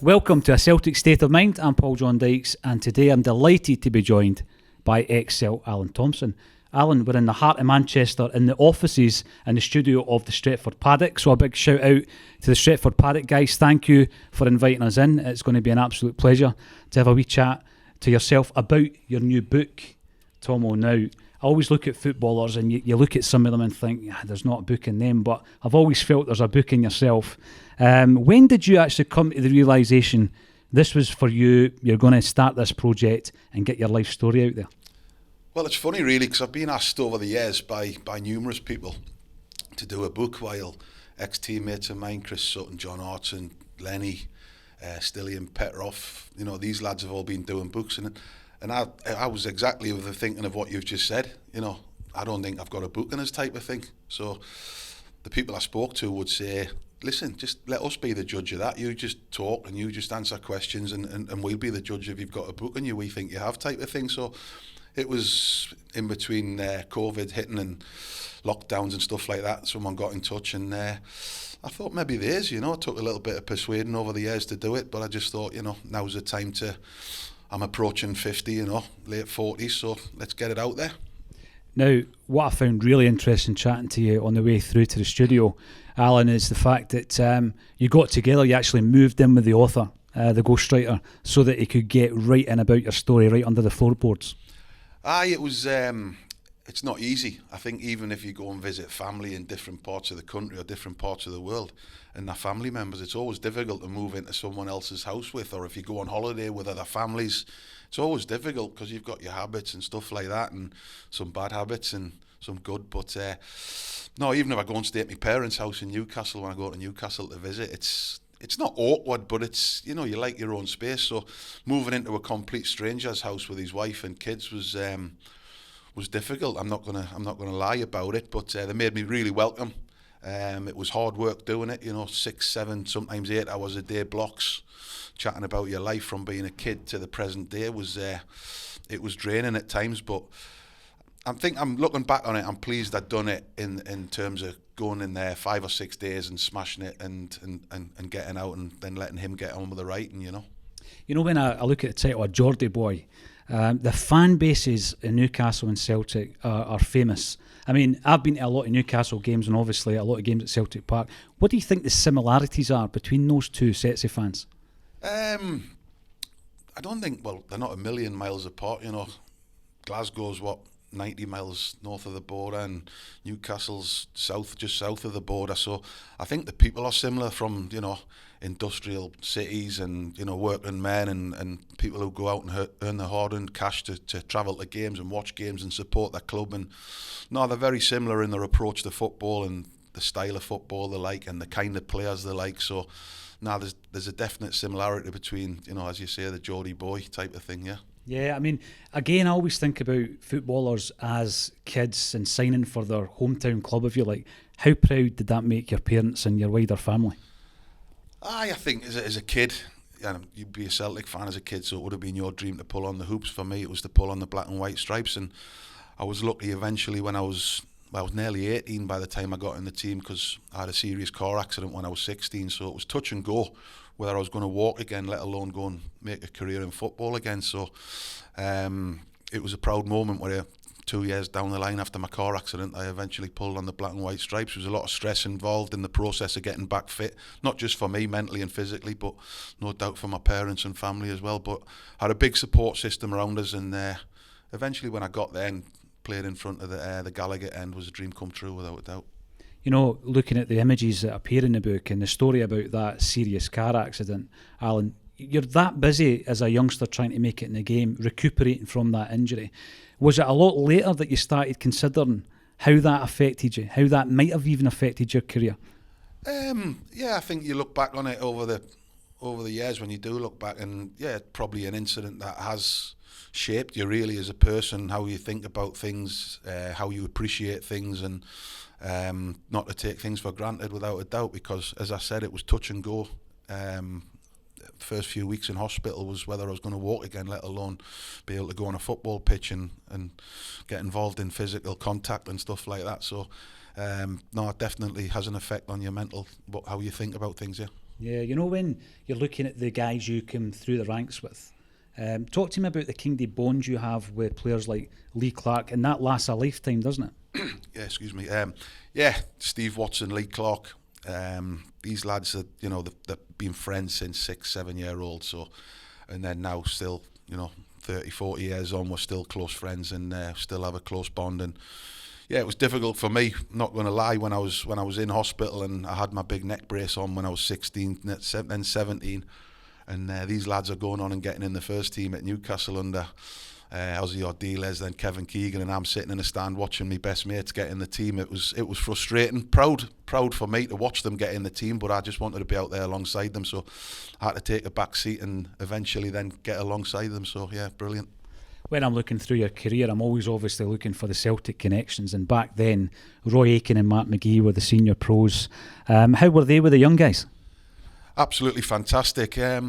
Welcome to A Celtic State of Mind. I'm Paul John Dykes, and today I'm delighted to be joined by ex-Celt Alan Thompson. Alan, we're in the heart of Manchester, in the offices and the studio of the Stretford Paddock, so a big shout out to the Stretford Paddock guys. Thank you for inviting us in. It's going to be an absolute pleasure to have a wee chat to yourself about your new book, Tommo. Now, I always look at footballers and you look at some of them and think, there's not a book in them, but I've always felt there's a book in yourself. When did you actually come to the realisation this was for you, you're going to start this project and get your life story out there? Well, it's funny really, because I've been asked over the years by numerous people to do a book, while ex-teammates of mine, Chris Sutton, John Hartson, Lenny, Stillian, Petrov, these lads have all been doing books, and I was exactly of the thinking of what you've just said. I don't think I've got a book in this type of thing. So the people I spoke to would say, listen, just let us be the judge of that. You just talk and you just answer questions, and we'll be the judge if you've got a book in you, we think you have, type of thing. So it was in between COVID hitting and lockdowns and stuff like that, someone got in touch, and I thought maybe there's, it took a little bit of persuading over the years to do it, but I just thought, now's the time I'm approaching 50, late 40s, so let's get it out there. Now, what I found really interesting chatting to you on the way through to the studio, Alan, is the fact that you got together, you actually moved in with the author, the ghostwriter, so that he could get right in about your story, right under the floorboards. It was, it's not easy. I think even if you go and visit family in different parts of the country or different parts of the world, and their family members, it's always difficult to move into someone else's house with, or if you go on holiday with other families, it's always difficult because you've got your habits and stuff like that, and some bad habits and some good. But no, even if I go and stay at my parents' house in Newcastle, when I go to Newcastle to visit, it's not awkward, but it's, you like your own space. So moving into a complete stranger's house with his wife and kids was difficult. I'm not gonna lie about it, but they made me really welcome. It was hard work doing it, 6, 7, sometimes 8 hours a day blocks, chatting about your life from being a kid to the present day. It was draining at times, but I'm looking back on it, I'm pleased I'd done it in terms of going in there 5 or 6 days and smashing it and getting out, and then letting him get on with the writing, When I look at the title of Geordie Bhoy, the fan bases in Newcastle and Celtic are famous. I mean, I've been to a lot of Newcastle games and obviously a lot of games at Celtic Park. What do you think the similarities are between those two sets of fans? I don't think, they're not a million miles apart, Glasgow's 90 miles north of the border, and Newcastle's just south of the border. So I think the people are similar, from industrial cities and working men and people who go out and earn their hard-earned cash to travel to games and watch games and support their club. And no, they're very similar in their approach to football and the style of football they like and the kind of players they like. So now there's a definite similarity between, as you say, the Geordie Bhoy type of thing. Yeah, I mean, again, I always think about footballers as kids and signing for their hometown club, if you like. How proud did that make your parents and your wider family? I think as a kid, you'd be a Celtic fan as a kid, so it would have been your dream to pull on the hoops. For me, it was to pull on the black and white stripes, and I was lucky eventually when I was nearly 18 by the time I got in the team, because I had a serious car accident when I was 16, so it was touch and go whether I was going to walk again, let alone go and make a career in football again. So it was a proud moment where 2 years down the line after my car accident, I eventually pulled on the black and white stripes. There was a lot of stress involved in the process of getting back fit, not just for me mentally and physically, but no doubt for my parents and family as well. But I had a big support system around us, and eventually when I got there and played in front of the Gallagher end, was a dream come true without a doubt. Looking at the images that appear in the book and the story about that serious car accident, Alan, you're that busy as a youngster trying to make it in the game, recuperating from that injury. Was it a lot later that you started considering how that affected you, how that might have even affected your career? I think you look back on it over the years, when you do look back, and probably an incident that has shaped you really as a person, how you think about things, how you appreciate things, and not to take things for granted without a doubt, because as I said, it was touch and go. First few weeks in hospital was whether I was going to walk again, let alone be able to go on a football pitch and get involved in physical contact and stuff like that. So no, it definitely has an effect on your mental, how you think about things. Yeah, you know, when you're looking at the guys you come through the ranks with, talk to me about the kingdom bonds you have with players like Lee Clark, and that lasts a lifetime, doesn't it? Yeah, excuse me. Steve Watson, Lee Clark. These lads are, they've been friends since 6-7 year old. So, and then now still, 30, 40 years on, we're still close friends and still have a close bond. And yeah, it was difficult for me, not going to lie, when I was in hospital and I had my big neck brace on when I was 16, then 17, and these lads are going on and getting in the first team at Newcastle under Ozzy Ordiles, then Kevin Keegan, and I'm sitting in a stand watching my best mates get in the team. It was frustrating, proud for me to watch them get in the team, but I just wanted to be out there alongside them, so I had to take a back seat and eventually then get alongside them. So yeah, brilliant. When I'm looking through your career, I'm always obviously looking for the Celtic connections, and back then Roy Aitken and Mark McGee were the senior pros. How were they with the young guys? Absolutely fantastic. There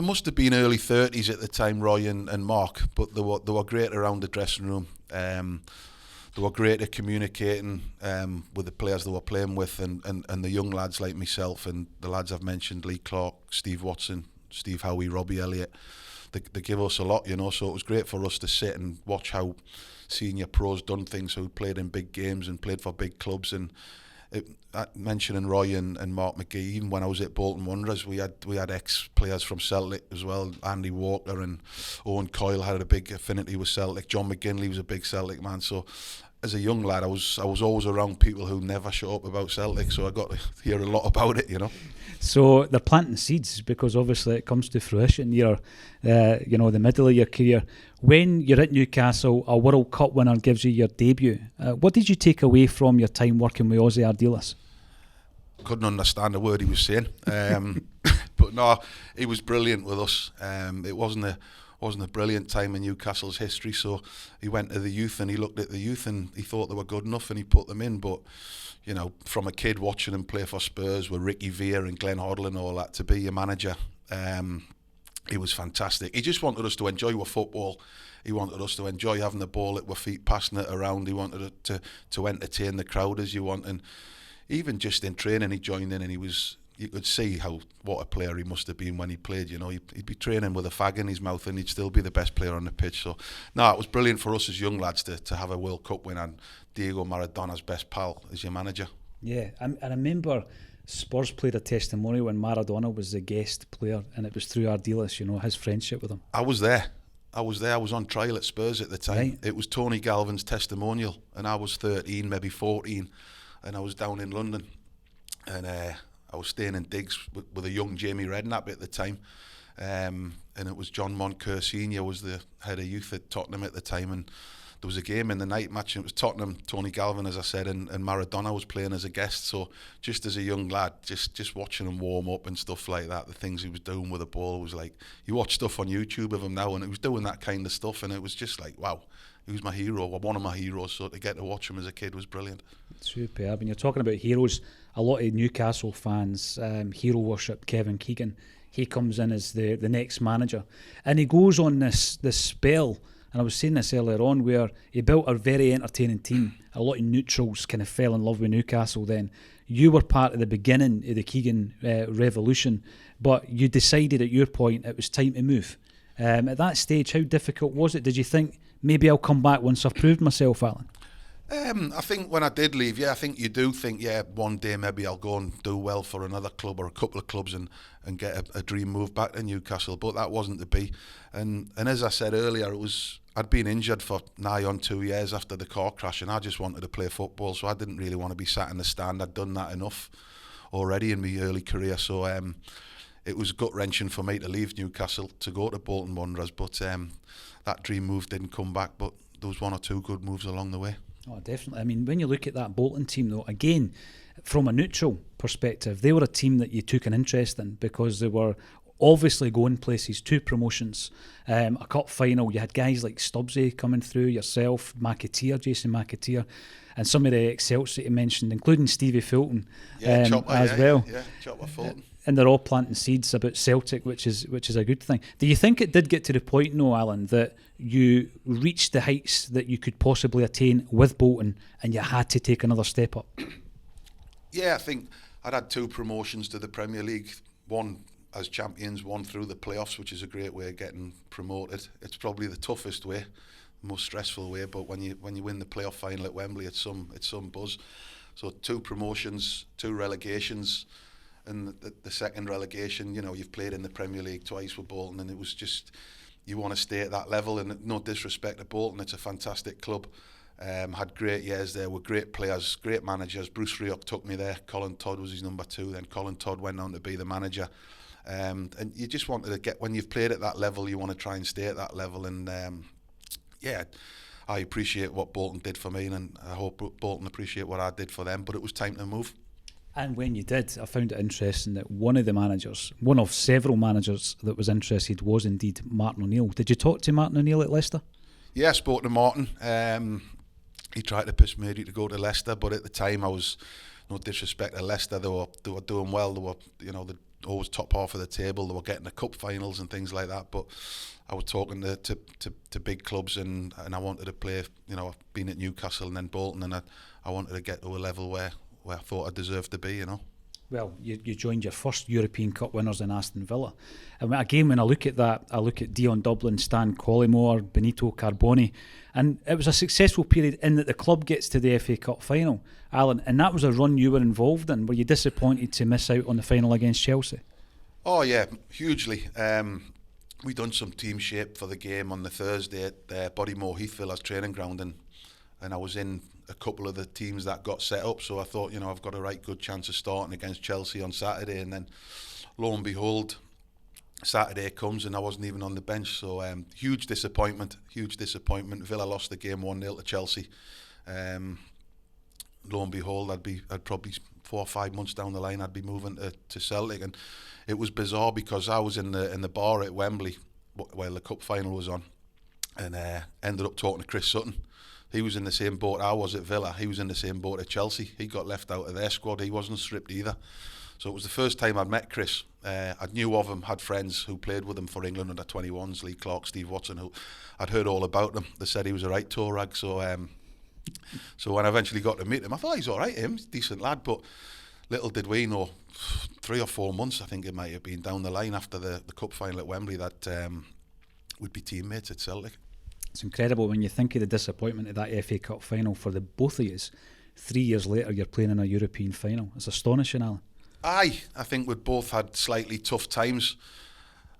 must have been early 30s at the time, Roy and Mark, but they were great around the dressing room. They were great at communicating with the players they were playing with, and the young lads like myself and the lads I've mentioned, Lee Clark, Steve Watson, Steve Howie, Robbie Elliott. They give us a lot, so it was great for us to sit and watch how senior pros done things, who played in big games and played for big clubs. And mentioning Roy and Mark McGee, even when I was at Bolton Wanderers, we had ex-players from Celtic as well. Andy Walker and Owen Coyle had a big affinity with Celtic. John McGinley was a big Celtic man. So as a young lad, I was always around people who never shut up about Celtic, so I got to hear a lot about it, So they're planting seeds, because obviously it comes to fruition. You're, the middle of your career. When you're at Newcastle, a World Cup winner gives you your debut. What did you take away from your time working with Ozzy Ordiles? Couldn't understand a word he was saying, but no, he was brilliant with us. It wasn't a brilliant time in Newcastle's history, so he went to the youth and he looked at the youth and he thought they were good enough and he put them in. But from a kid watching him play for Spurs with Ricky Vere and Glenn Hoddle and all that, to be a manager, he was fantastic. He just wanted us to enjoy our football. He wanted us to enjoy having the ball at our feet, passing it around. He wanted it to entertain the crowd as you want. And even just in training, he joined in and you could see what a player he must have been when he played. He'd be training with a fag in his mouth and he'd still be the best player on the pitch. So, no, it was brilliant for us as young lads to have a World Cup win and Diego Maradona's best pal as your manager. Yeah, I remember Spurs played a testimonial when Maradona was the guest player, and it was through Ordiles, his friendship with him. I was there. I was on trial at Spurs at the time. Right. It was Tony Galvin's testimonial, and I was 13, maybe 14, and I was down in London, and I was staying in digs with a young Jamie Redknapp at the time, and it was John Moncur Senior was the head of youth at Tottenham at the time, and there was a game in the night match, and it was Tottenham, Tony Galvin, as I said, and Maradona was playing as a guest. So just as a young lad, just watching him warm up and stuff like that, the things he was doing with the ball was like, you watch stuff on YouTube of him now, and he was doing that kind of stuff, and it was just like, wow, he was my hero, one of my heroes. So to get to watch him as a kid was brilliant. Superb. And you're talking about heroes, a lot of Newcastle fans hero worship Kevin Keegan. He comes in as the next manager, and he goes on this spell. And I was saying this earlier on, where he built a very entertaining team. A lot of neutrals kind of fell in love with Newcastle then. You were part of the beginning of the Keegan revolution, but you decided at your point it was time to move. At that stage, how difficult was it? Did you think, maybe I'll come back once I've proved myself, Alan? I think when I did leave, I think you do think, one day maybe I'll go and do well for another club or a couple of clubs and get a dream move back to Newcastle, but that wasn't to be. And as I said earlier, I'd been injured for nigh on 2 years after the car crash, and I just wanted to play football, so I didn't really want to be sat in the stand. I'd done that enough already in my early career, so it was gut-wrenching for me to leave Newcastle to go to Bolton Wanderers, but that dream move didn't come back, but there was one or two good moves along the way. Oh, definitely. I mean, when you look at that Bolton team, though, again, from a neutral perspective, they were a team that you took an interest in because they were obviously going places, 2 promotions, a cup final. You had guys like Stubbsy coming through, yourself, Jason McAteer, and some of the ex-Celts that you mentioned, including Stevie Fulton well. Yeah, Chopper Fulton. And they're all planting seeds about Celtic, which is a good thing. Do you think it did get to the point, no, Alan, that you reached the heights that you could possibly attain with Bolton and you had to take another step up? Yeah, I think I'd had 2 promotions to the Premier League, one as champions, one through the playoffs, which is a great way of getting promoted. It's probably the toughest way, most stressful way, but when you win the playoff final at Wembley, it's some buzz. So 2 promotions, 2 relegations, and the second relegation, you know, you've played in the Premier League twice with Bolton, and it was just, you want to stay at that level, and no disrespect to Bolton, it's a fantastic club. Had great years there with great players, great managers. Bruce Rioch took me there. Colin Todd was his number 2. Then Colin Todd went on to be the manager. And you just wanted to get, when you've played at that level, you want to try and stay at that level. And yeah, I appreciate what Bolton did for me, and I hope Bolton appreciate what I did for them. But it was time to move. And when you did, I found it interesting that one of several managers that was interested was indeed Martin O'Neill. Did you talk to Martin O'Neill at Leicester? Yeah, I spoke to Martin. He tried to persuade me to go to Leicester, but at the time I was, no disrespect to Leicester, they were doing well. They were, you know, always top half of the table. They were getting the cup finals and things like that. But I was talking to big clubs, and I wanted to play. You know, I've been at Newcastle and then Bolton, and I wanted to get to a level where I thought I deserved to be. You know. Well, you joined your first European Cup winners in Aston Villa. And again, when I look at that, I look at Dion Dublin, Stan Collymore, Benito Carboni, and it was a successful period in that the club gets to the FA Cup final, Alan, and that was a run you were involved in. Were you disappointed to miss out on the final against Chelsea? Oh yeah, hugely. We done some team shape for the game on the Thursday at Bodymore Heath Villa's training ground, and I was in a couple of the teams that got set up, so I thought, you know, I've got a right good chance of starting against Chelsea on Saturday, and then lo and behold, Saturday comes and I wasn't even on the bench. So huge disappointment. Villa lost the game 1-0 to Chelsea. Lo and behold, I'd probably 4 or 5 months down the line I'd be moving to Celtic, and it was bizarre because I was in the bar at Wembley while the cup final was on, and ended up talking to Chris Sutton. He was in the same boat I was at Villa. He was in the same boat at Chelsea. He got left out of their squad. He wasn't stripped either. So it was the first time I'd met Chris. I knew of him, had friends who played with him for England under 21s, Lee Clark, Steve Watson, who I'd heard all about them. They said he was a right toe rag. So when I eventually got to meet him, I thought he's all right, he's a decent lad. But little did we know, 3 or 4 months, I think it might have been, down the line after the cup final at Wembley, that we'd be teammates at Celtic. It's incredible when you think of the disappointment of that FA Cup final for the both of you. 3 years later, you're playing in a European final. It's astonishing, Alan. I think we'd both had slightly tough times.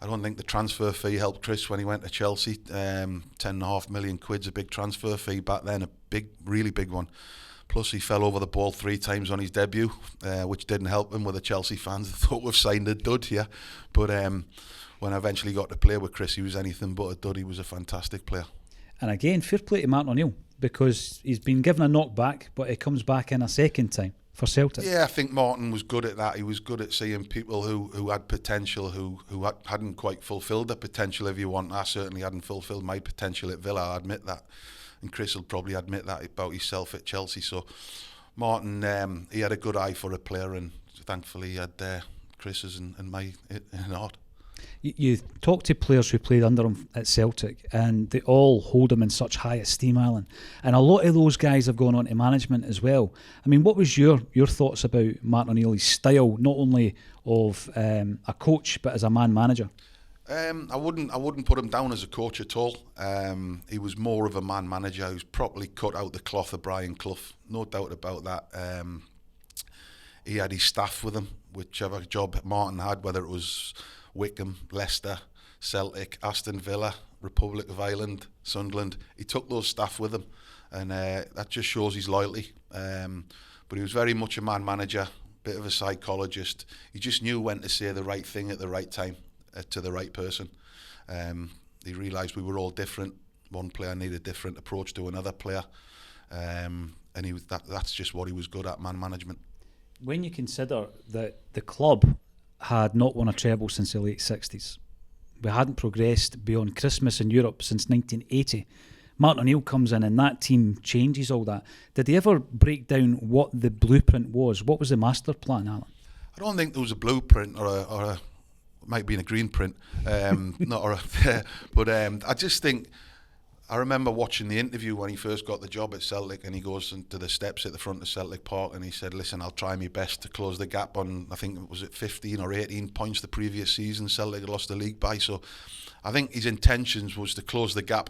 I don't think the transfer fee helped Chris when he went to Chelsea. £10.5 million quid's a big transfer fee back then, really big one. Plus he fell over the ball 3 times on his debut, which didn't help him with the Chelsea fans. They thought we've signed a dud here. But when I eventually got to play with Chris, he was anything but a dud. He was a fantastic player. And again, fair play to Martin O'Neill, because he's been given a knockback, but he comes back in a second time for Celtic. Yeah, I think Martin was good at that. He was good at seeing people who had potential, who hadn't quite fulfilled their potential, if you want. I certainly hadn't fulfilled my potential at Villa, I admit that. And Chris will probably admit that about himself at Chelsea. So Martin, he had a good eye for a player, and thankfully he had Chris's and my in heart. You talk to players who played under him at Celtic, and they all hold him in such high esteem, Alan. And a lot of those guys have gone on to management as well. I mean, what was your thoughts about Martin O'Neill's style, not only of a coach but as a man manager? I wouldn't put him down as a coach at all. He was more of a man manager who's properly cut out the cloth of Brian Clough, no doubt about that. He had his staff with him, whichever job Martin had, whether it was Wickham, Leicester, Celtic, Aston Villa, Republic of Ireland, Sunderland. He took those staff with him, and that just shows his loyalty. But he was very much a man manager, bit of a psychologist. He just knew when to say the right thing at the right time to the right person. He realised we were all different. One player needed a different approach to another player, and that's just what he was good at, man management. When you consider that the club had not won a treble since the late 60s. We hadn't progressed beyond Christmas in Europe since 1980. Martin O'Neill comes in and that team changes all that. Did he ever break down what the blueprint was? What was the master plan, Alan? I don't think there was a blueprint or a it might be in a green print, but I just think I remember watching the interview when he first got the job at Celtic, and he goes into the steps at the front of Celtic Park and he said, listen, I'll try my best to close the gap on, I think, was it 15 or 18 points the previous season Celtic had lost the league by. So I think his intentions was to close the gap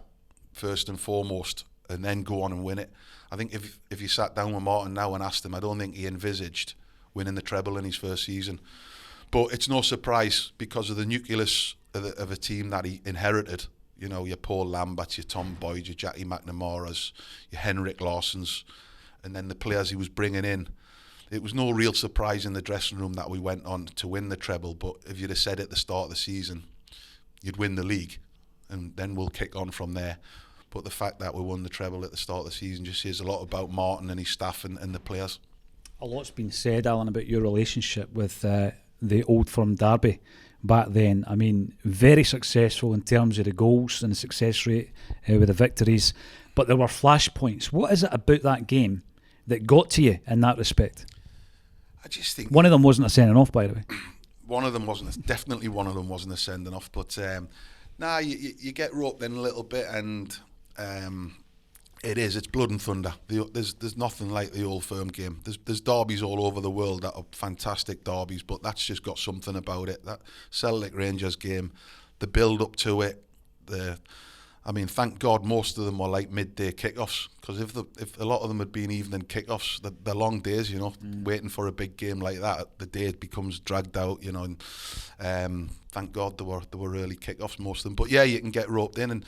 first and foremost and then go on and win it. I think if you sat down with Martin now and asked him, I don't think he envisaged winning the treble in his first season. But it's no surprise because of the nucleus of a team that he inherited. You know, your Paul Lamberts, your Tom Boyd, your Jackie McNamara's, your Henrik Larsson's, and then the players he was bringing in. It was no real surprise in the dressing room that we went on to win the treble, but if you'd have said at the start of the season, you'd win the league, and then we'll kick on from there. But the fact that we won the treble at the start of the season just says a lot about Martin and his staff and the players. A lot's been said, Alan, about your relationship with the Old Firm Derby back then. I mean, very successful in terms of the goals and the success rate with the victories, but there were flashpoints. What is it about that game that got to you in that respect? I just think one of them wasn't a sending off, by the way. One of them wasn't. Definitely one of them wasn't a sending off. But you get roped in a little bit, and it's blood and thunder. There's nothing like the Old Firm game. There's derbies all over the world that are fantastic derbies, but that's just got something about it. That Celtic Rangers game, the build up to it, thank God most of them were like midday kickoffs, because if a lot of them had been evening kickoffs, they're long days, waiting for a big game like that. The day becomes dragged out, and thank God there were early kickoffs, most of them. But yeah, you can get roped in, and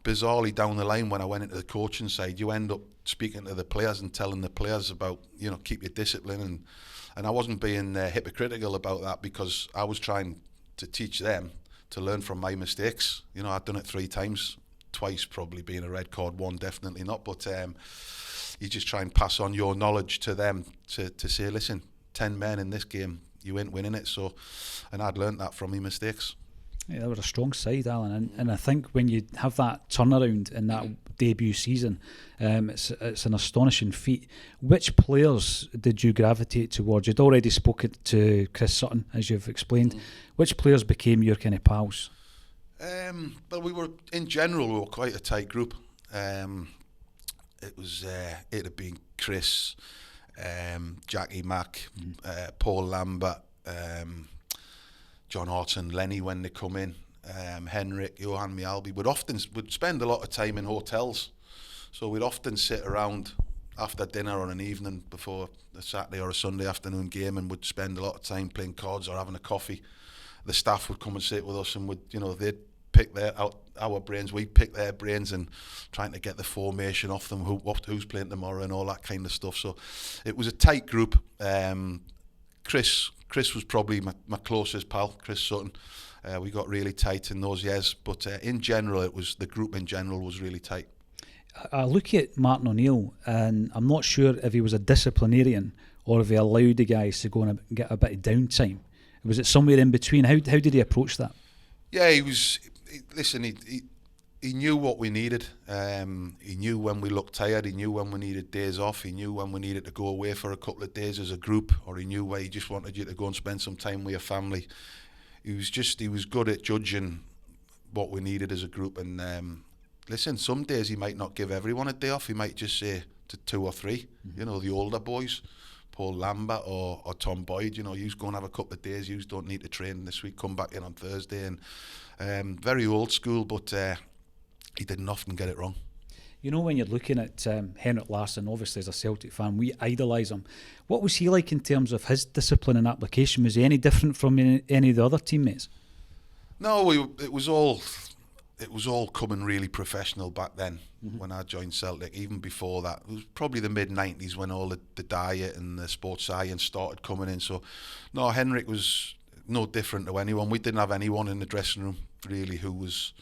bizarrely down the line when I went into the coaching side, you end up speaking to the players and telling the players about, keep your discipline, and I wasn't being hypocritical about that, because I was trying to teach them to learn from my mistakes. I'd done it 3 times. Twice probably being a red card, 1 definitely not, but you just try and pass on your knowledge to them to say, listen, 10 men in this game, you ain't winning it. So, and I'd learnt that from my mistakes. Yeah, they were a strong side, Alan, and I think when you have that turnaround in that debut season, it's an astonishing feat. Which players did you gravitate towards? You'd already spoken to Chris Sutton, as you've explained. Which players became your kind of pals? Well, we were quite a tight group. It had been Chris, Jackie Mack, Paul Lambert, John Horton, Lenny when they come in, Henrik, Johan Mialby. We'd spend a lot of time in hotels, so we'd often sit around after dinner on an evening before a Saturday or a Sunday afternoon game, and would spend a lot of time playing cards or having a coffee. The staff would come and sit with us, and they'd pick our brains, we'd pick their brains, and trying to get the formation off them, who's playing tomorrow and all that kind of stuff. So it was a tight group. Chris was probably my closest pal, Chris Sutton. We got really tight in those years, but in general, the group in general was really tight. I look at Martin O'Neill, and I'm not sure if he was a disciplinarian or if he allowed the guys to go and get a bit of downtime. Was it somewhere in between? How did he approach that? Yeah, he was. Listen, he knew what we needed. He knew when we looked tired. He knew when we needed days off. He knew when we needed to go away for a couple of days as a group, or he knew where he just wanted you to go and spend some time with your family. He was good at judging what we needed as a group. And listen, some days he might not give everyone a day off. He might just say to 2 or 3, the older boys, Paul Lambert or Tom Boyd, you go and have a couple of days. You don't need to train this week. Come back in on Thursday. And very old school, but he didn't often get it wrong. When you're looking at Henrik Larsson, obviously as a Celtic fan, we idolise him. What was he like in terms of his discipline and application? Was he any different from any of the other teammates? No, it was all coming really professional back then when I joined Celtic. Even before that, it was probably the mid-90s when all the diet and the sports science started coming in. So, no, Henrik was no different to anyone. We didn't have anyone in the dressing room really who was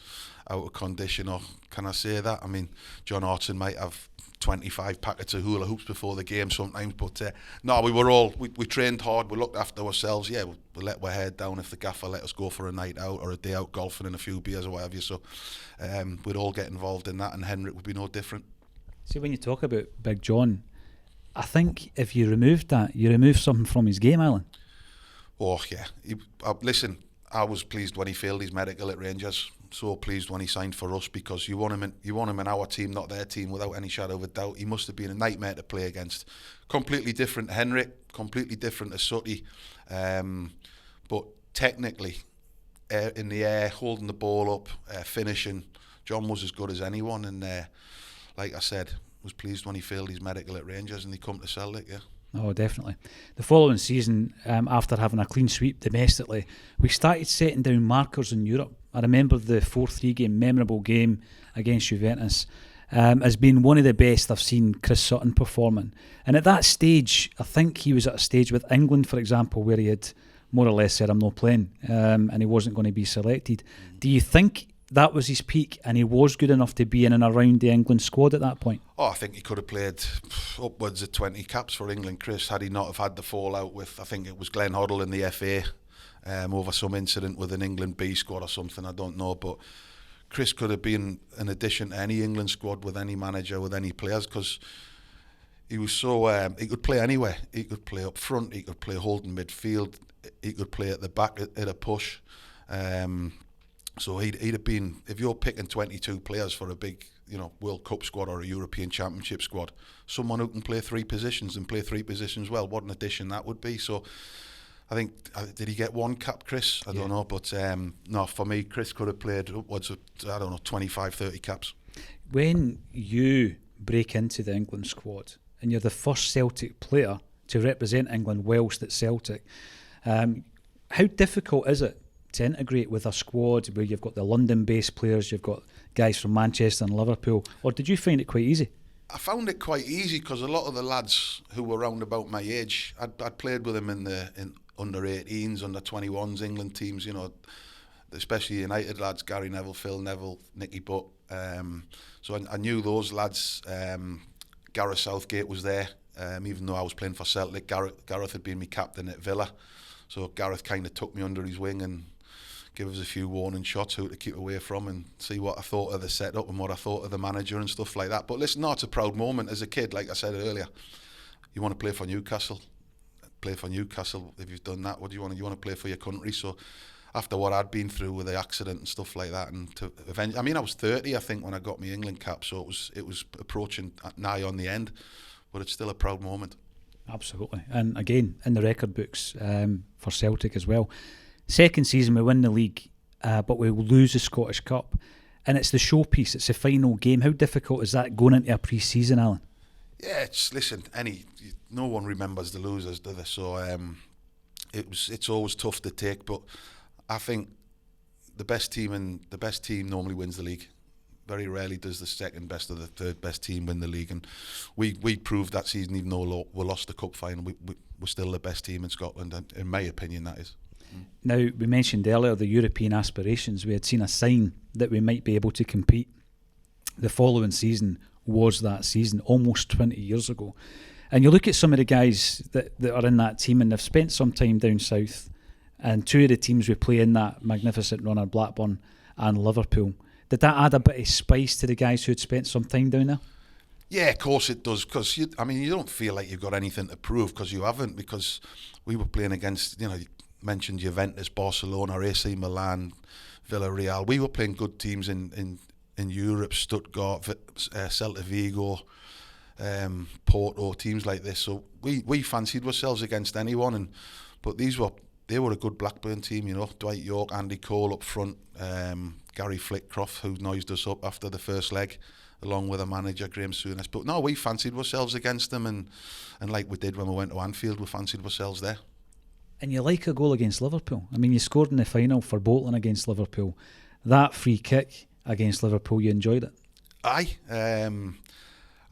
out of condition, or can I say that? I mean, John Horton might have 25 packets of hula hoops before the game sometimes, but no, we trained hard, we looked after ourselves. Yeah, we let our head down if the gaffer let us go for a night out or a day out golfing and a few beers or whatever. So we'd all get involved in that, and Henrik would be no different. See, when you talk about Big John, I think if you removed that, you removed something from his game, Alan. Oh yeah, listen, I was pleased when he failed his medical at Rangers. so pleased when he signed for us, because you want him in our team, not their team, without any shadow of a doubt. He must have been a nightmare to play against. Completely different to Henrik, completely different to Sutty, but technically, in the air, holding the ball up, finishing, John was as good as anyone. And like I said, was pleased when he failed his medical at Rangers and he come to Celtic. Yeah. Oh, definitely. The following season, after having a clean sweep domestically, we started setting down markers in Europe. I remember the 4-3 game, memorable game against Juventus, as being one of the best I've seen Chris Sutton performing. And at that stage, I think he was at a stage with England, for example, where he had more or less said, I'm not playing, and he wasn't going to be selected. Do you think that was his peak and he was good enough to be in and around the England squad at that point? Oh, I think he could have played upwards of 20 caps for England, Chris, had he not have had the fallout with, I think it was Glenn Hoddle in the FA, over some incident with an England B squad or something, I don't know. But Chris could have been an addition to any England squad with any manager, with any players, because he was so, he could play anywhere. He could play up front, he could play holding midfield, he could play at the back at a push. So he'd have been, if you're picking 22 players for a big, World Cup squad or a European Championship squad, someone who can play three positions and play three positions well, what an addition that would be. So I think, did he get one cap, Chris? I don't know, but no, for me, Chris could have played upwards of, 25, 30 caps. When you break into the England squad and you're the first Celtic player to represent England whilst at Celtic, how difficult is it to integrate with a squad where you've got the London-based players, you've got guys from Manchester and Liverpool, or did you find it quite easy? I found it quite easy because a lot of the lads who were round about my age, I'd played with them in under-18s, under-21s, England teams, especially United lads, Gary Neville, Phil Neville, Nicky Butt. So I knew those lads. Gareth Southgate was there, even though I was playing for Celtic. Gareth had been my captain at Villa, so Gareth kind of took me under his wing and give us a few warning shots who to keep away from and see what I thought of the setup and what I thought of the manager and stuff like that. But listen, no, it's a proud moment as a kid, like I said earlier. You want to play for Newcastle. Play for Newcastle. If you've done that, what do you want? You want to play for your country. So after what I'd been through with the accident and stuff like that, and to eventually, I mean, I was 30, I think, when I got my England cap, so it was approaching nigh on the end, but it's still a proud moment. Absolutely. And again, in the record books for Celtic as well. Second season we win the league, but we lose the Scottish Cup, and it's the showpiece, it's the final game. How difficult is that going into a pre-season, Alan? Yeah, no one remembers the losers, do they? So it's always tough to take, but I think the best team normally wins the league. Very rarely does the second best or the third best team win the league, and we proved that season, even though we lost the cup final, we're still the best team in Scotland, and in my opinion that is. Now, we mentioned earlier the European aspirations. We had seen a sign that we might be able to compete. The following season was that season, almost 20 years ago. And you look at some of the guys that are in that team, and they've spent some time down south, and two of the teams we play in that magnificent run are Blackburn and Liverpool. Did that add a bit of spice to the guys who had spent some time down there? Yeah, of course it does, because you don't feel like you've got anything to prove, because you haven't, because we were playing against, you mentioned Juventus, Barcelona, AC Milan, Villarreal. We were playing good teams in Europe, Stuttgart, Celta Vigo, Porto, teams like this. So we fancied ourselves against anyone, but they were a good Blackburn team, Dwight York, Andy Cole up front, Gary Flitcroft, who noised us up after the first leg, along with a manager, Graham Souness. But no, we fancied ourselves against them, and like we did when we went to Anfield, we fancied ourselves there. And you like a goal against Liverpool. I mean, you scored in the final for Bolton against Liverpool. That free kick against Liverpool, you enjoyed it? Aye. I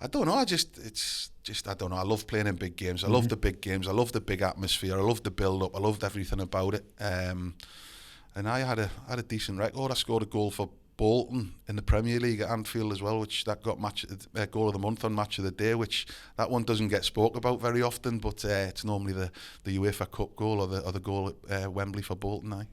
don't know. I don't know. I love playing in big games. I love the big games. I love the big atmosphere. I love the build-up. I loved everything about it. And I had a decent record. I scored a goal for Bolton in the Premier League at Anfield as well, which that got goal of the month on Match of the Day, which that one doesn't get spoke about very often, but it's normally the UEFA Cup goal or the goal at Wembley for Bolton. Aye.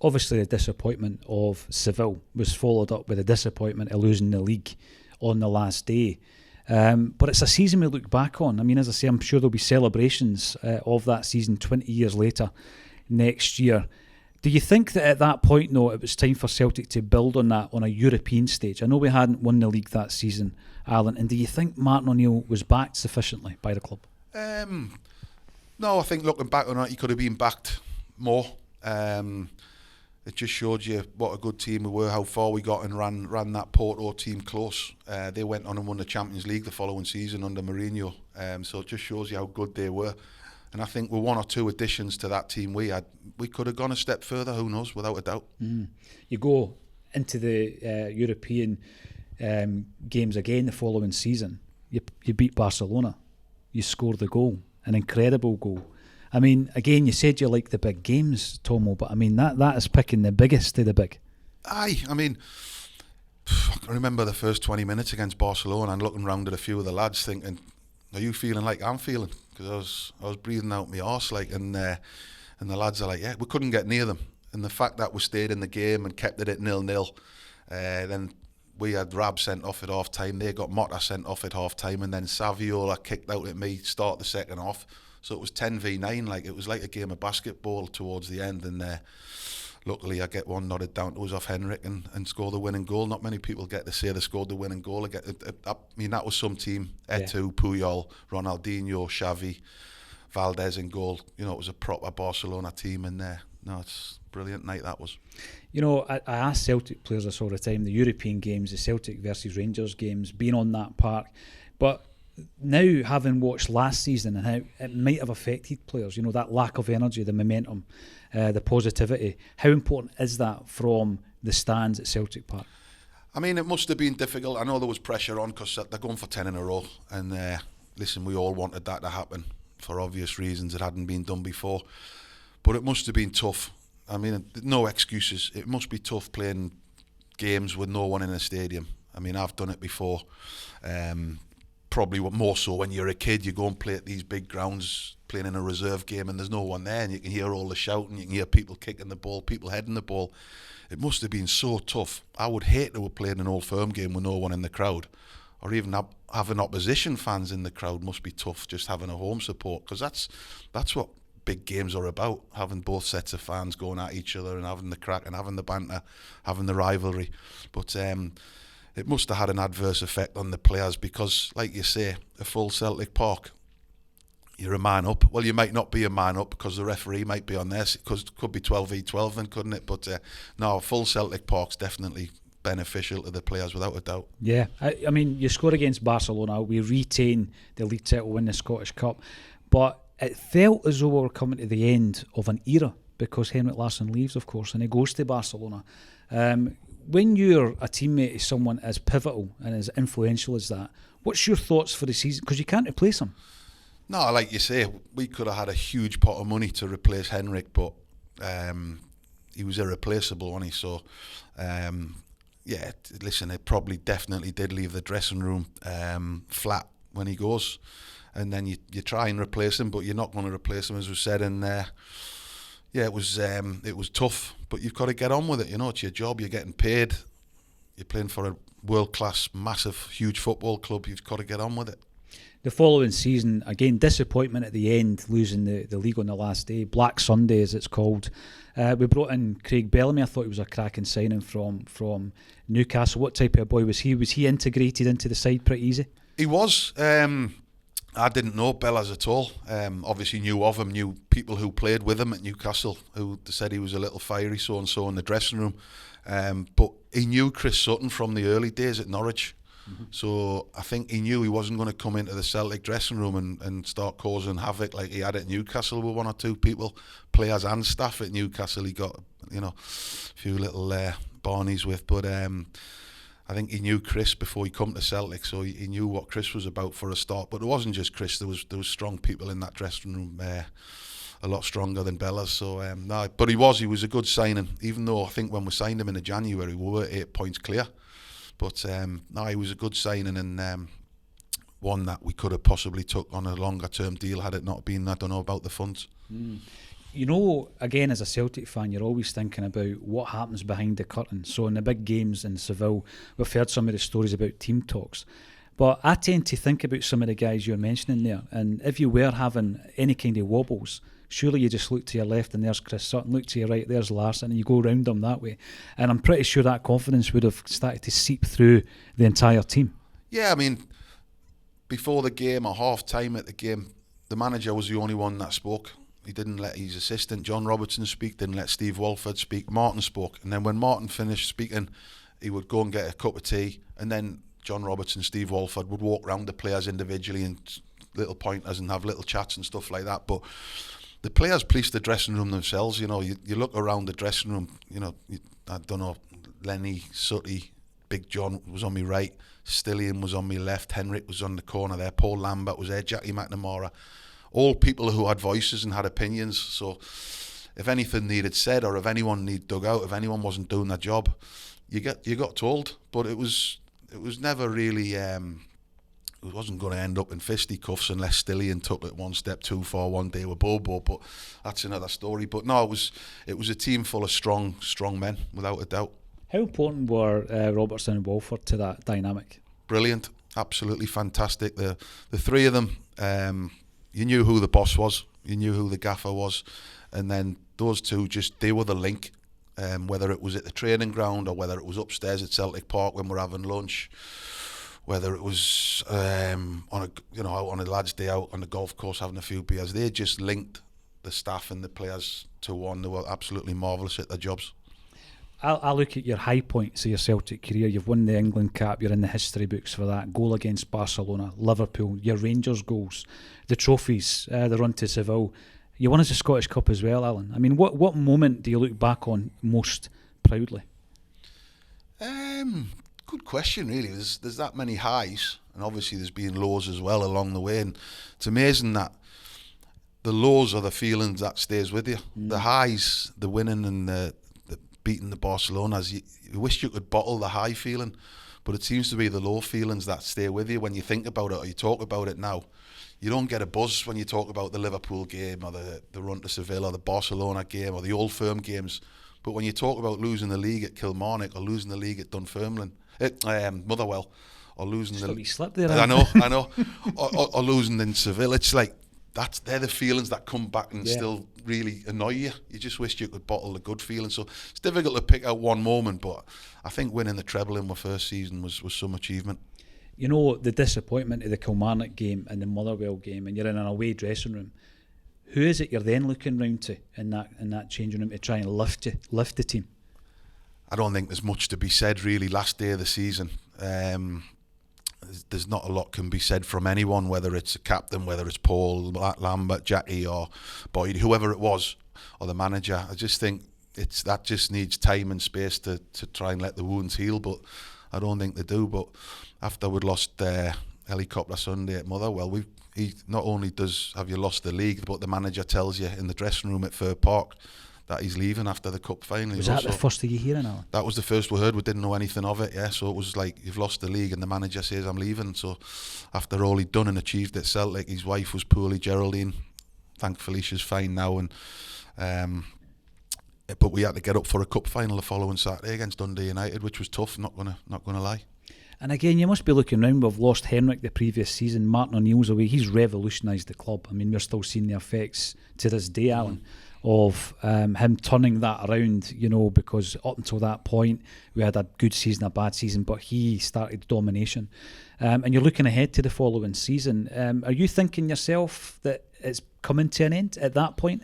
Obviously, the disappointment of Seville was followed up with the disappointment of losing the league on the last day. But it's a season we look back on. I mean, as I say, I'm sure there'll be celebrations of that season 20 years later next year. Do you think that at that point, though, it was time for Celtic to build on that on a European stage? I know we hadn't won the league that season, Alan, and do you think Martin O'Neill was backed sufficiently by the club? No, I think looking back on it, he could have been backed more. It just showed you what a good team we were, how far we got, and ran that Porto team close. They went on and won the Champions League the following season under Mourinho. So it just shows you how good they were. And I think with one or two additions to that team we had, we could have gone a step further, who knows, without a doubt. You go into the European games again the following season. You beat Barcelona. You scored the goal, an incredible goal. I mean, again, you said you like the big games, Tommo, but I mean, that is picking the biggest of the big. Aye, I mean, I remember the first 20 minutes against Barcelona and looking round at a few of the lads thinking, are you feeling like I'm feeling? Because I was breathing out my arse, like, and the lads are like, yeah, we couldn't get near them. And the fact that we stayed in the game and kept it at 0-0, then we had Rab sent off at half time, they got Motta sent off at half time, and then Saviola kicked out at me, start the second half. So it was 10v9, like it was like a game of basketball towards the end, and luckily I get one nodded down to us off Henrik and score the winning goal. Not many people get to say they scored the winning goal. I mean, that was some team. Eto'o, Puyol, Ronaldinho, Xavi, Valdez in goal. You know, it was a proper Barcelona team, and no, it's a brilliant night that was. You know, I ask Celtic players this all the time, the European games, the Celtic versus Rangers games, being on that park, but now having watched last season and how it might have affected players, you know, that lack of energy, the momentum, the positivity, how important is that from the stands at Celtic Park? I mean, it must have been difficult. I know there was pressure on because they're going for 10 in a row, and listen, we all wanted that to happen for obvious reasons. It hadn't been done before, but it must have been tough. I mean, no excuses. It must be tough playing games with no one in a stadium. I mean, I've done it before. Probably more so when you're a kid, you go and play at these big grounds, playing in a reserve game, and there's no one there, and you can hear all the shouting, you can hear people kicking the ball, people heading the ball. It must have been so tough. I would hate to have played an Old Firm game with no one in the crowd, or even having opposition fans in the crowd must be tough, just having a home support, because that's what big games are about, having both sets of fans going at each other and having the crack and having the banter, having the rivalry. But it must have had an adverse effect on the players because, like you say, a full Celtic Park, you're a man up. Well, you might not be a man up because the referee might be on there. It could be 12v12 then, couldn't it? But no, a full Celtic Park's definitely beneficial to the players without a doubt. Yeah, I mean, you score against Barcelona, we retain the league title, win the Scottish Cup, but it felt as though we were coming to the end of an era because Henrik Larsson leaves, of course, and he goes to Barcelona. When you're a teammate of someone as pivotal and as influential as that, what's your thoughts for the season? Because you can't replace him. No, like you say, we could have had a huge pot of money to replace Henrik, but he was irreplaceable, wasn't he? So, yeah, listen, it probably definitely did leave the dressing room flat when he goes. And then you try and replace him, but you're not going to replace him, as we said, and yeah, it was tough, but you've got to get on with it. You know, it's your job. You're getting paid. You're playing for a world-class, massive, huge football club. You've got to get on with it. The following season, again, disappointment at the end, losing the league on the last day. Black Sunday, as it's called. We brought in Craig Bellamy. I thought he was a cracking signing from Newcastle. What type of boy was he? Was he integrated into the side pretty easy? He was. I didn't know Bellas at all. Obviously knew of him, knew people who played with him at Newcastle who said he was a little fiery so-and-so in the dressing room. But he knew Chris Sutton from the early days at Norwich. Mm-hmm. So I think he knew he wasn't going to come into the Celtic dressing room and start causing havoc like he had at Newcastle with one or two people, players and staff at Newcastle. He got, you know, a few little barneys with. But I think he knew Chris before he come to Celtic, so he knew what Chris was about for a start. But it wasn't just Chris; there was strong people in that dressing room, a lot stronger than Bellas. So no, but he was a good signing. Even though I think when we signed him in January, we were 8 points clear. But no, he was a good signing and one that we could have possibly took on a longer term deal had it not been, I don't know, about the funds. Mm. You know, again, as a Celtic fan, you're always thinking about what happens behind the curtain. So in the big games in Seville, we've heard some of the stories about team talks. But I tend to think about some of the guys you're mentioning there. And if you were having any kind of wobbles, surely you just look to your left and there's Chris Sutton, look to your right, there's Larson, and you go round them that way. And I'm pretty sure that confidence would have started to seep through the entire team. Yeah, I mean, before the game or half time at the game, the manager was the only one that spoke. He didn't let his assistant John Robertson speak, didn't let Steve Walford speak. Martin spoke, and then when Martin finished speaking, he would go and get a cup of tea, and then John Robertson, Steve Walford would walk around the players individually and little pointers and have little chats and stuff like that. But the players policed the dressing room themselves. You know, you look around the dressing room, you know, I don't know, Lenny, Sutty, Big John was on my right, Stillian was on my left, Henrik was on the corner there, Paul Lambert was there, Jackie McNamara, all people who had voices and had opinions. So if anything needed said, or if anyone needed dug out, if anyone wasn't doing their job, you got told. But it was never really, it wasn't going to end up in fisticuffs unless Stillian took it one step too far one day with Bobo, but that's another story. But no, it was a team full of strong men, without a doubt. How important were Robertson and Walford to that dynamic? Brilliant, absolutely fantastic. The three of them, you knew who the boss was, you knew who the gaffer was, and then those two, they were the link. Whether it was at the training ground or whether it was upstairs at Celtic Park when we're having lunch, whether it was out on a lad's day out on the golf course having a few beers, they just linked the staff and the players to one. They were absolutely marvellous at their jobs. I look at your high points of your Celtic career. You've won the England cap, you're in the history books for that. Goal against Barcelona, Liverpool, your Rangers goals, the trophies, the run to Seville. You won us a Scottish Cup as well, Alan. I mean, what moment do you look back on most proudly? Good question, really. There's that many highs, and obviously there's been lows as well along the way. And it's amazing that the lows are the feelings that stays with you. The highs, the winning and the beating the Barcelonas, you wish you could bottle the high feeling, but it seems to be the low feelings that stay with you when you think about it or you talk about it now. You don't get a buzz when you talk about the Liverpool game or the run to Seville or the Barcelona game or the Old Firm games. But when you talk about losing the league at Kilmarnock or losing the league at Dunfermline, Motherwell, or losing slip there. I know, or losing in Seville, it's like they're the feelings that come back and still really annoy you. You just wish you could bottle the good feelings. So it's difficult to pick out one moment, but I think winning the treble in my first season was some achievement. You know, the disappointment of the Kilmarnock game and the Motherwell game, and you're in an away dressing room. Who is it you're then looking round to in that changing room to try and lift the team? I don't think there's much to be said really. Last day of the season, there's not a lot can be said from anyone, whether it's a captain, whether it's Paul Lambert, Jackie or Boyd, whoever it was, or the manager. I just think that just needs time and space to try and let the wounds heal, but I don't think they do. But after we'd lost Helicopter Sunday at Motherwell, he not only have you lost the league, but the manager tells you in the dressing room at Fir Park that he's leaving after the cup final. Was that the first thing you hearing, Alan? That was the first we heard. We didn't know anything of it, so it was like, you've lost the league and the manager says I'm leaving. So after all he'd done and achieved at Celtic, his wife was poorly, Geraldine. Thankfully she's fine now, and but we had to get up for a cup final the following Saturday against Dundee United, which was tough, not gonna lie. And again, you must be looking round. We've lost Henrik the previous season. Martin O'Neill's away. He's revolutionised the club. I mean, we're still seeing the effects to this day, Alan, of him turning that around, because up until that point, we had a good season, a bad season, but he started domination. And you're looking ahead to the following season. Are you thinking yourself that it's coming to an end at that point?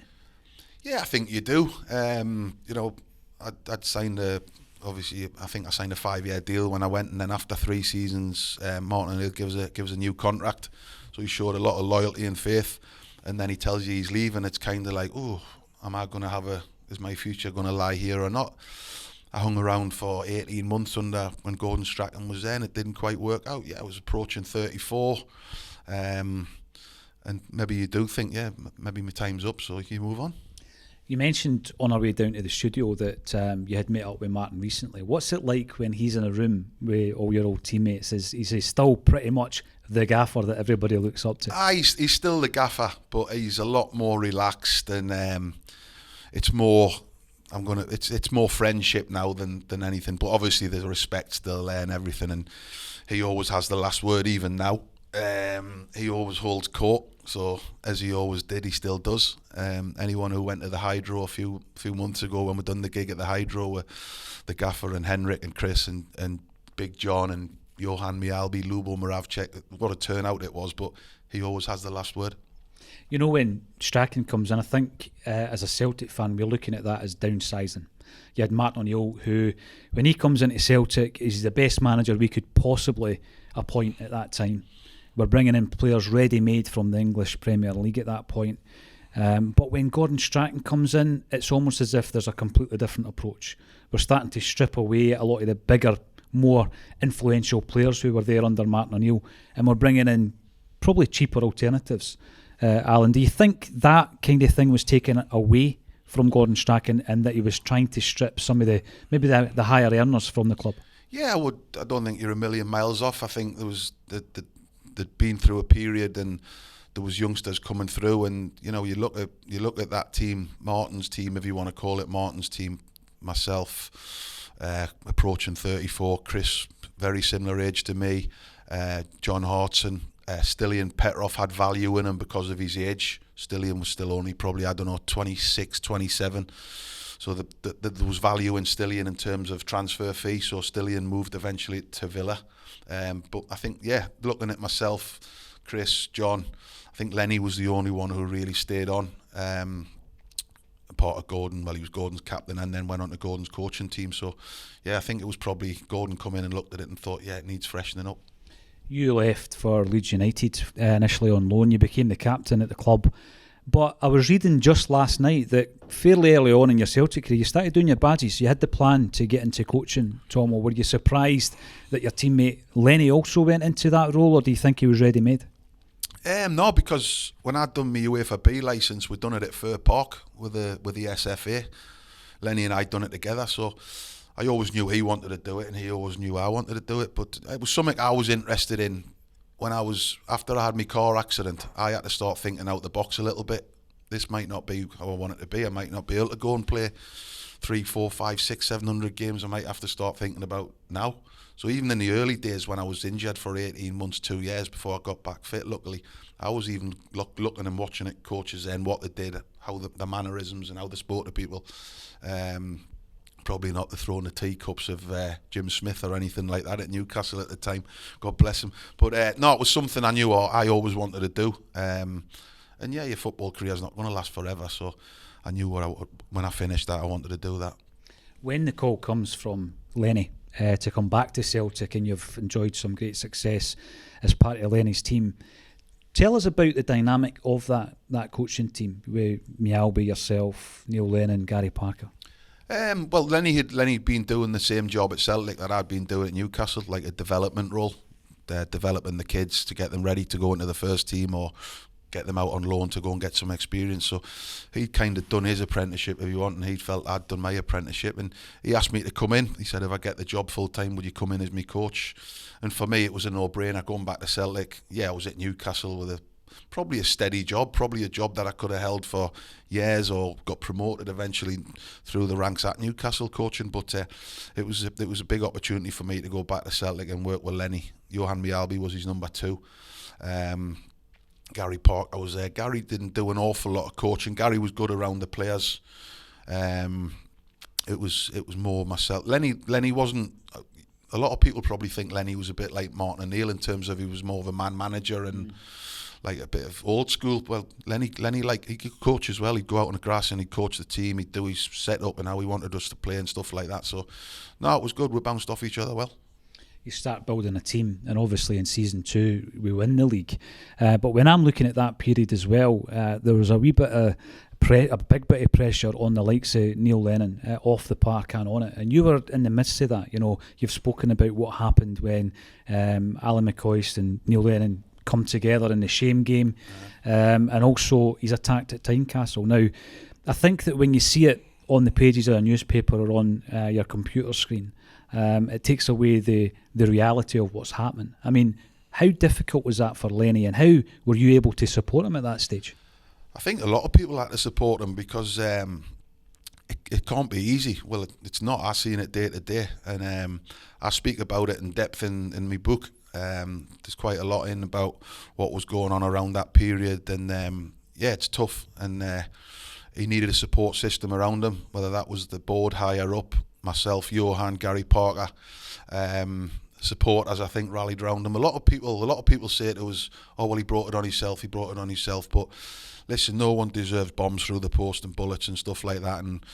Yeah, I think you do. I'd signed I think I signed a 5-year deal when I went, and then after 3 seasons, Martin O'Neill gives a new contract. So he showed a lot of loyalty and faith, and then he tells you he's leaving. It's kind of like, is my future going to lie here or not? I hung around for 18 months when Gordon Strachan was there, and it didn't quite work out. Yeah, I was approaching 34, and maybe you do think, maybe my time's up, so you move on. You mentioned on our way down to the studio that you had met up with Martin recently. What's it like when he's in a room with all your old teammates? Is he still pretty much the gaffer that everybody looks up to? He's still the gaffer, but he's a lot more relaxed, and it's more friendship now than anything. But obviously there's respect still there and everything, and he always has the last word even now. he always holds court. So as he always did, he still does. Anyone who went to the Hydro a few months ago when we done the gig at the Hydro with the gaffer and Henrik and Chris and Big John and Johan Mialbi, Lubo Moravcek, what a turnout it was, but he always has the last word. You know, when Strachan comes in, I think as a Celtic fan, we're looking at that as downsizing. You had Martin O'Neill, who, when he comes into Celtic, is the best manager we could possibly appoint at that time. We're bringing in players ready-made from the English Premier League at that point. But when Gordon Strachan comes in, it's almost as if there's a completely different approach. We're starting to strip away a lot of the bigger, more influential players who were there under Martin O'Neill, and we're bringing in probably cheaper alternatives. Alan, do you think that kind of thing was taken away from Gordon Strachan and that he was trying to strip some of the higher earners from the club? Yeah, I don't think you're a million miles off. I think there was they'd been through a period and there was youngsters coming through, and you look at that team, Martin's team, if you want to call it Martin's team, myself, approaching 34, Chris, very similar age to me, John Hartson, Stillian, Petrov had value in him because of his age. Stillian was still only probably, 26, 27. So there was value in Stillian in terms of transfer fee. So Stillian moved eventually to Villa. But I think, looking at myself, Chris, John, I think Lenny was the only one who really stayed on. Part of Gordon, he was Gordon's captain and then went on to Gordon's coaching team. So, I think it was probably Gordon come in and looked at it and thought, it needs freshening up. You left for Leeds United initially on loan. You became the captain at the club. But I was reading just last night that fairly early on in your Celtic career, you started doing your badges. You had the plan to get into coaching, Tommo. Were you surprised that your teammate Lenny also went into that role, or do you think he was ready-made? No, because when I'd done my UEFA B licence, we'd done it at Fir Park with the SFA. Lenny and I'd done it together, so I always knew he wanted to do it and he always knew I wanted to do it. But it was something I was interested in. After I had my car accident, I had to start thinking out the box a little bit. This might not be how I want it to be. I might not be able to go and play 3, 4, 5, 6, 700 games. I might have to start thinking about now. So even in the early days when I was injured for 18 months, 2 years before I got back fit, luckily, I was even looking and watching at coaches and what they did, how the mannerisms and how they spoke to people. Probably not the throwing the teacups of Jim Smith or anything like that at Newcastle at the time. God bless him. But no, it was something I knew I always wanted to do. And your football career is not going to last forever. So I knew when I finished that, I wanted to do that. When the call comes from Lenny to come back to Celtic, and you've enjoyed some great success as part of Lenny's team, tell us about the dynamic of that coaching team with Mialbi, yourself, Neil Lennon, Gary Parker. Well, Lenny'd been doing the same job at Celtic that I'd been doing at Newcastle, like a development role, developing the kids to get them ready to go into the first team or get them out on loan to go and get some experience. So he'd kind of done his apprenticeship, if you want, and he felt I'd done my apprenticeship, and he asked me to come in. He said, if I get the job full time, would you come in as my coach? And for me, it was a no-brainer going back to Celtic. I was at Newcastle with probably a steady job, probably a job that I could have held for years or got promoted eventually through the ranks at Newcastle coaching. But it was a big opportunity for me to go back to Celtic and work with Lenny. Johan Mialbi was his number 2. Gary Parker was there. Gary didn't do an awful lot of coaching. Gary was good around the players. It was more myself. Lenny wasn't. A lot of people probably think Lenny was a bit like Martin O'Neill in terms of he was more of a man manager and like a bit of old school. Well, Lenny he could coach as well. He'd go out on the grass and he'd coach the team. He'd do his setup and how he wanted us to play and stuff like that. So, no, it was good. We bounced off each other well. You start building a team, and obviously in season 2 we win the league. But when I'm looking at that period as well, there was a wee bit of a big bit of pressure on the likes of Neil Lennon off the park and on it, and you were in the midst of that. You've spoken about what happened when Alan McCoist and Neil Lennon come together in the shame game, and also he's attacked at Tynecastle. Now, I think that when you see it on the pages of a newspaper or on your computer screen, it takes away the reality of what's happening. I mean, how difficult was that for Lenny, and how were you able to support him at that stage? I think a lot of people had to support him because it can't be easy. Well, it's not. I've seen it day to day, and I speak about it in depth in my book. There's quite a lot in about what was going on around that period, and it's tough. And he needed a support system around him, whether that was the board higher up, myself, Johan, Gary Parker. Supporters, I think, rallied around him. A lot of people say it was, oh well, he brought it on himself. But listen, no one deserves bombs through the post and bullets and stuff like that. And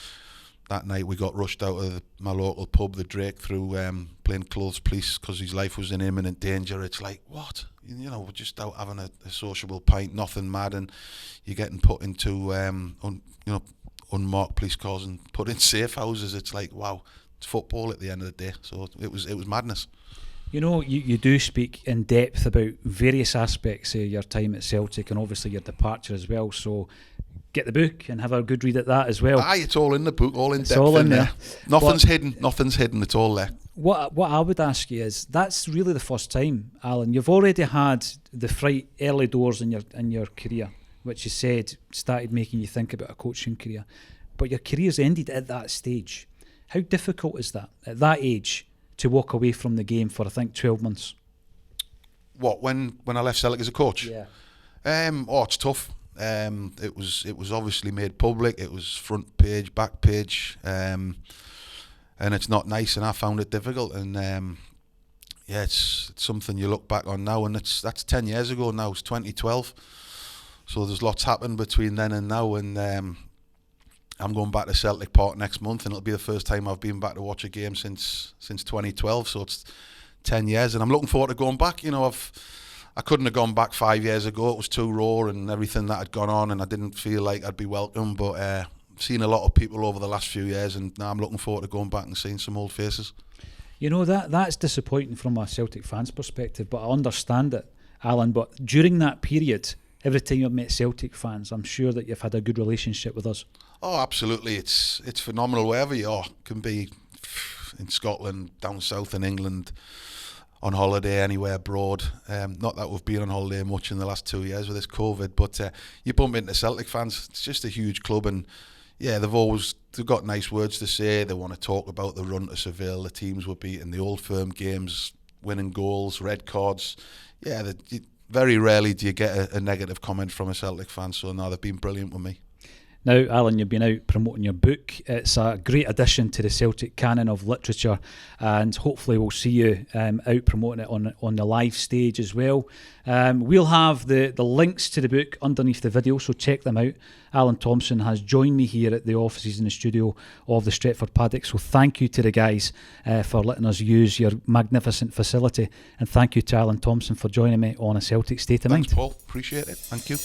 that night we got rushed out of my local pub, the Drake, through plainclothes police because his life was in imminent danger. It's like, what? We're just out having a sociable pint, nothing mad, and you're getting put into unmarked police cars and put in safe houses. It's like, wow, it's football at the end of the day. So it was madness. You do speak in depth about various aspects of your time at Celtic and obviously your departure as well. So get the book and have a good read at that as well. Aye, it's all in the book, all in it's depth all in there. Nothing's hidden, it's all there. What I would ask you is, that's really the first time, Alan. You've already had the fright early doors in your career, which you said started making you think about a coaching career. But your career's ended at that stage. How difficult is that, at that age, to walk away from the game for, I think, 12 months? What, when I left Celtic as a coach? Yeah. It's tough. It was obviously made public. It was front page, back page, and it's not nice. And I found it difficult. And it's something you look back on now, and that's 10 years ago now. It's 2012, so there's lots happened between then and now. And I'm going back to Celtic Park next month, and it'll be the first time I've been back to watch a game since 2012. So it's 10 years, and I'm looking forward to going back. I couldn't have gone back 5 years ago. It was too raw and everything that had gone on, and I didn't feel like I'd be welcome. But I've seen a lot of people over the last few years, and now I'm looking forward to going back and seeing some old faces. That's disappointing from a Celtic fan's perspective, but I understand it, Alan. But during that period, every time you've met Celtic fans, I'm sure that you've had a good relationship with us. Oh, absolutely. It's phenomenal wherever you are. It can be in Scotland, down south in England, on holiday, anywhere abroad. Not that we've been on holiday much in the last 2 years with this COVID, but you bump into Celtic fans. It's just a huge club, and they've got nice words to say. They want to talk about the run to Seville, the teams we're beating, the Old Firm games, winning goals, red cards. Very rarely do you get a negative comment from a Celtic fan, so no, they've been brilliant with me. Now, Alan, you've been out promoting your book. It's a great addition to the Celtic canon of literature, and hopefully we'll see you out promoting it on the live stage as well. We'll have the links to the book underneath the video, so check them out. Alan Thompson has joined me here at the offices in the studio of the Stretford Paddock, so thank you to the guys for letting us use your magnificent facility, and thank you to Alan Thompson for joining me on A Celtic State of Mind. Thanks, Paul. Appreciate it. Thank you.